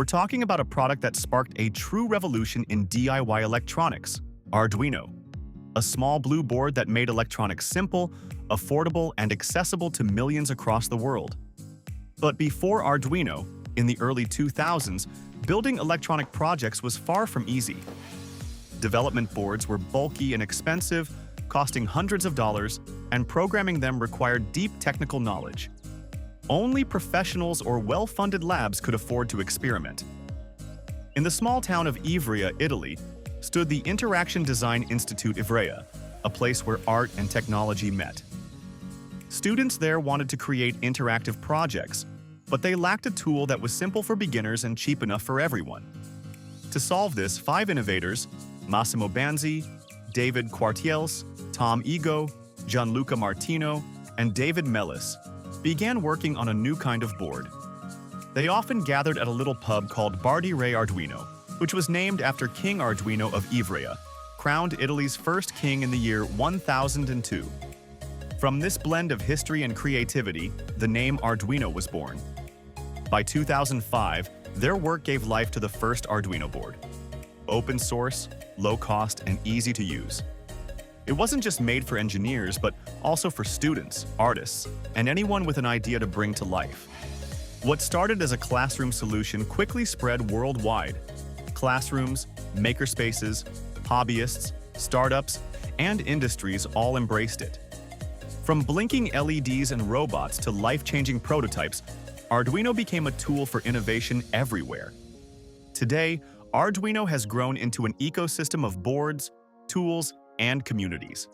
We're talking about a product that sparked a true revolution in DIY electronics, Arduino. A small blue board that made electronics simple, affordable, and accessible to millions across the world. But before Arduino, in the early 2000s, building electronic projects was far from easy. Development boards were bulky and expensive, costing hundreds of dollars, and programming them required deep technical knowledge. Only professionals or well-funded labs could afford to experiment. In the small town of Ivrea, Italy, stood the Interaction Design Institute Ivrea, a place where art and technology met. Students there wanted to create interactive projects, but they lacked a tool that was simple for beginners and cheap enough for everyone. To solve this, 5 innovators, Massimo Banzi, David Quartiels, Tom Ego, Gianluca Martino, and David Mellis, began working on a new kind of board. They often gathered at a little pub called Bar di Re Arduino, which was named after King Arduino of Ivrea, crowned Italy's first king in the year 1002. From this blend of history and creativity, the name Arduino was born. By 2005, their work gave life to the first Arduino board. Open source, low cost, and easy to use. It wasn't just made for engineers, but also for students, artists, and anyone with an idea to bring to life. What started as a classroom solution quickly spread worldwide. Classrooms, makerspaces, hobbyists, startups, and industries all embraced it. From blinking LEDs and robots to life-changing prototypes, Arduino became a tool for innovation everywhere. Today, Arduino has grown into an ecosystem of boards, tools, and communities.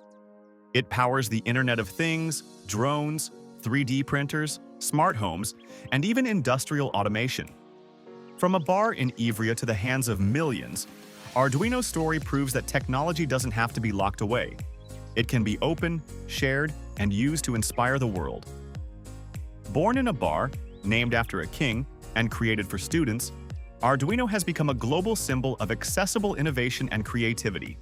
It powers the Internet of Things, drones, 3D printers, smart homes, and even industrial automation. From a bar in Ivrea to the hands of millions, Arduino's story proves that technology doesn't have to be locked away. It can be open, shared, and used to inspire the world. Born in a bar, named after a king, and created for students, Arduino has become a global symbol of accessible innovation and creativity.